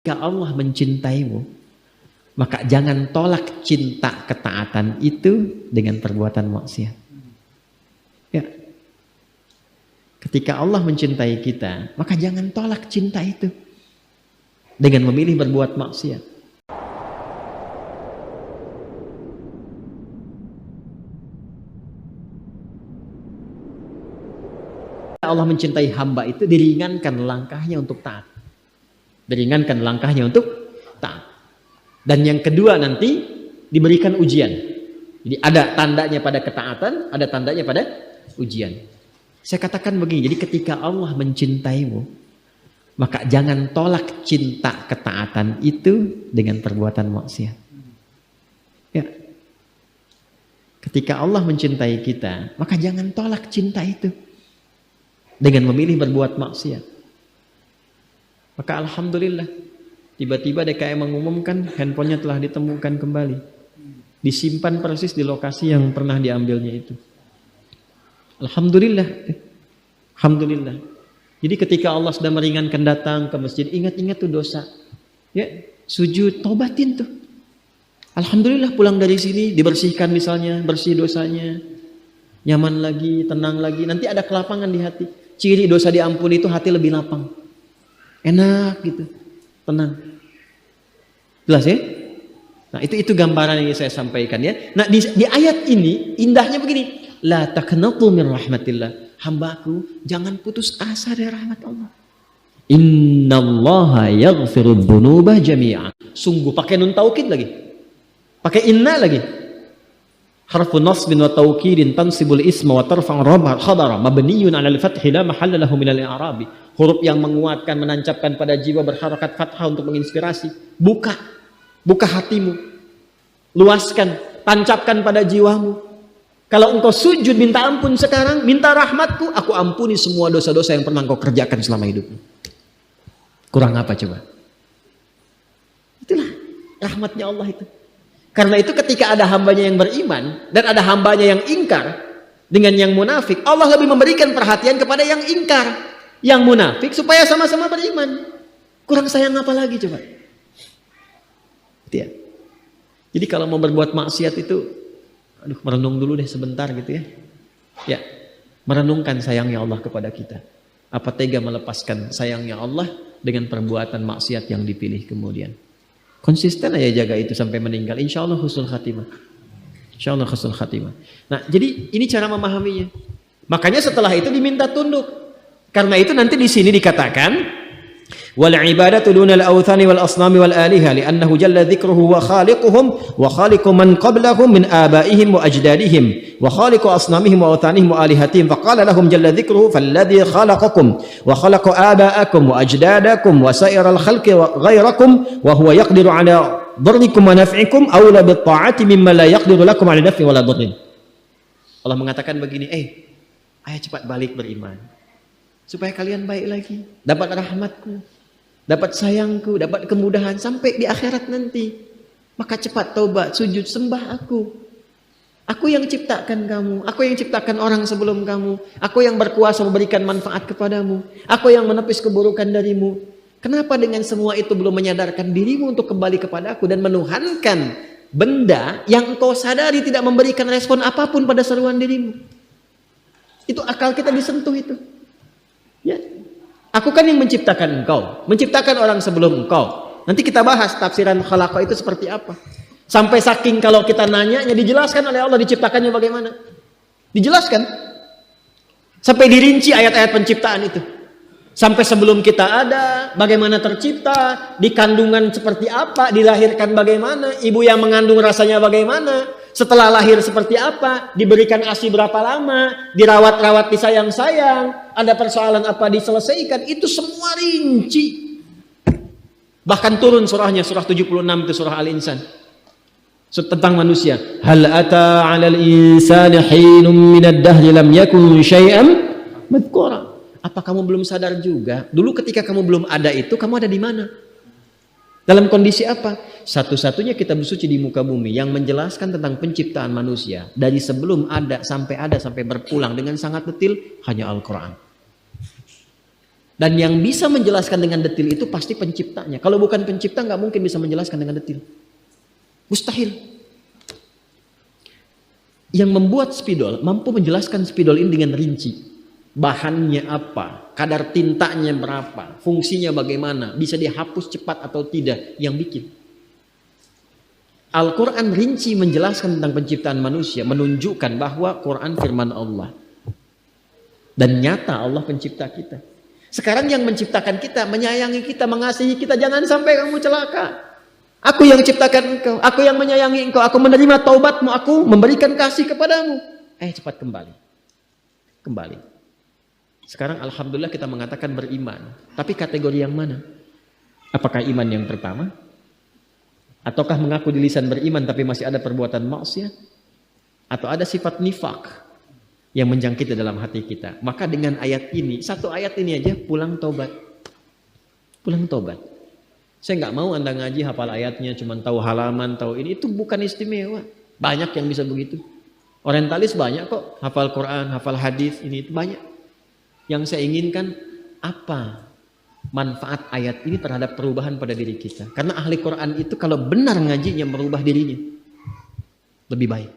Jika Allah mencintaimu, maka jangan tolak cinta ketaatan itu dengan perbuatan maksiat. Ya. Ketika Allah mencintai kita, maka jangan tolak cinta itu dengan memilih berbuat maksiat. Allah mencintai hamba itu diringankan langkahnya untuk taat. Diringankan langkahnya untuk taat. Dan yang kedua nanti diberikan ujian. Jadi ada tandanya pada ketaatan, ada tandanya pada ujian. Saya katakan begini, jadi ketika Allah mencintaimu, maka jangan tolak cinta ketaatan itu dengan perbuatan maksiat. Ya. Ketika Allah mencintai kita, maka jangan tolak cinta itu dengan memilih berbuat maksiat. Maka alhamdulillah, tiba-tiba DKM mengumumkan handphonenya telah ditemukan kembali, disimpan persis di lokasi yang pernah diambilnya itu. Alhamdulillah, alhamdulillah. Jadi ketika Allah sudah meringankan datang ke masjid, ingat-ingat tuh dosa, ya sujud, tobatin tuh. Alhamdulillah pulang dari sini dibersihkan misalnya, bersih dosanya, nyaman lagi, tenang lagi. Nanti ada kelapangan di hati. Ciri dosa diampuni itu hati lebih lapang, enak gitu, tenang. Jelas ya? Nah itu gambaran yang saya sampaikan ya. Nah di ayat ini indahnya begini, la taqnatu min rahmatillah. Hambaku jangan putus asa dari rahmat Allah. Innallaha yaghfiru dzunuba jami'an. Sungguh pakai nun taukid lagi, pakai inna lagi. Harfu nasbin wa taukidin tansibul isma wa tarfa'u khabara mabniyun 'ala al-fathi la mahalla lahu min al-i'rabi. Huruf yang menguatkan, menancapkan pada jiwa berharakat fathah untuk menginspirasi. Buka hatimu, luaskan, tancapkan pada jiwamu. Kalau engkau sujud minta ampun sekarang, minta rahmatku, aku ampuni semua dosa-dosa yang pernah engkau kerjakan selama hidupmu. Kurang apa coba? Itulah rahmatnya Allah itu. Karena itu ketika ada hambanya yang beriman dan ada hambanya yang ingkar dengan yang munafik, Allah lebih memberikan perhatian kepada yang ingkar, yang munafik supaya sama-sama beriman. Kurang sayang apa lagi coba? Ya. Jadi kalau mau berbuat maksiat itu, merenung dulu deh sebentar gitu ya. Ya, merenungkan sayangnya Allah kepada kita. Apa tega melepaskan sayangnya Allah dengan perbuatan maksiat yang dipilih kemudian. Konsisten aja jaga itu sampai meninggal. Insya Allah husnul khatimah. Insya Allah husnul khatimah. Nah, jadi ini cara memahaminya. Makanya setelah itu diminta tunduk. Karena itu nanti di sini dikatakan wal ibadatu dunal awthani wal asnami wal aliha li'annahu jalla dzikruhu wa khaliquhum wa khaliqu man qablahum min abaihim wa ajdadihim wa khaliqu asnamihim wa awthanihim wa alihatihim faqala lahum jalla dzikruhu falladzi khalaqakum wa khalaqa aba'akum wa ajdadakum wa sa'iral khalqi wa ghairakum wa huwa yaqdiru 'ala dharrikum wa naf'ikum awla bit ta'ati mimma la yaqdiru lakum 'ala naf'i wala dharrin. Allah mengatakan begini, ayo cepat balik beriman supaya kalian baik lagi, dapat rahmatku, dapat sayangku, dapat kemudahan sampai di akhirat nanti. Maka cepat taubat, sujud, sembah aku. Aku yang ciptakan kamu, aku yang ciptakan orang sebelum kamu, aku yang berkuasa memberikan manfaat kepadamu, aku yang menepis keburukan darimu. Kenapa dengan semua itu belum menyadarkan dirimu untuk kembali kepada aku dan menuhankan benda yang engkau sadari tidak memberikan respon apapun pada seruan dirimu? Itu akal kita disentuh itu. Ya. Aku kan yang menciptakan engkau, menciptakan orang sebelum engkau. Nanti kita bahas tafsiran khalaqa itu seperti apa. Sampai saking kalau kita nanya, dijelaskan oleh Allah diciptakannya bagaimana. Dijelaskan. Sampai dirinci ayat-ayat penciptaan itu. Sampai sebelum kita ada, bagaimana tercipta, di kandungan seperti apa, dilahirkan bagaimana, ibu yang mengandung rasanya bagaimana, setelah lahir seperti apa, diberikan ASI berapa lama, dirawat-rawat, disayang-sayang, ada persoalan apa diselesaikan, itu semua rinci. Bahkan turun surahnya, surah 76 itu surah Al-Insan. Tentang manusia. Hal ata 'alal insani hinum minad dahri lam yakun syai'an madhkura. Apa kamu belum sadar juga? Dulu ketika kamu belum ada itu, kamu ada di mana? Dalam kondisi apa? Satu-satunya kitab suci di muka bumi yang menjelaskan tentang penciptaan manusia dari sebelum ada sampai berpulang dengan sangat detail hanya Al-Quran. Dan yang bisa menjelaskan dengan detil itu pasti penciptanya. Kalau bukan pencipta nggak mungkin bisa menjelaskan dengan detil. Mustahil. Yang membuat spidol mampu menjelaskan spidol ini dengan rinci. Bahannya apa, kadar tintanya berapa, fungsinya bagaimana, bisa dihapus cepat atau tidak, yang bikin. Al-Quran rinci menjelaskan tentang penciptaan manusia, menunjukkan bahwa Quran firman Allah. Dan nyata Allah pencipta kita. Sekarang yang menciptakan kita, menyayangi kita, mengasihi kita, jangan sampai kamu celaka. Aku yang ciptakan engkau, aku yang menyayangi engkau, aku menerima taubatmu, aku memberikan kasih kepadamu. Cepat kembali. Kembali. Sekarang alhamdulillah kita mengatakan beriman. Tapi kategori yang mana? Apakah iman yang pertama? Ataukah mengaku di lisan beriman tapi masih ada perbuatan maksiat? Atau ada sifat nifak yang menjangkiti dalam hati kita? Maka dengan ayat ini, satu ayat ini aja, pulang tobat. Pulang tobat. Saya nggak mau Anda ngaji hafal ayatnya, cuma tahu halaman, tahu ini. Itu bukan istimewa. Banyak yang bisa begitu. Orientalis banyak kok, hafal Quran, hafal hadis, ini itu banyak. Yang saya inginkan apa manfaat ayat ini terhadap perubahan pada diri kita. Karena ahli Quran itu kalau benar ngajinya merubah dirinya lebih baik.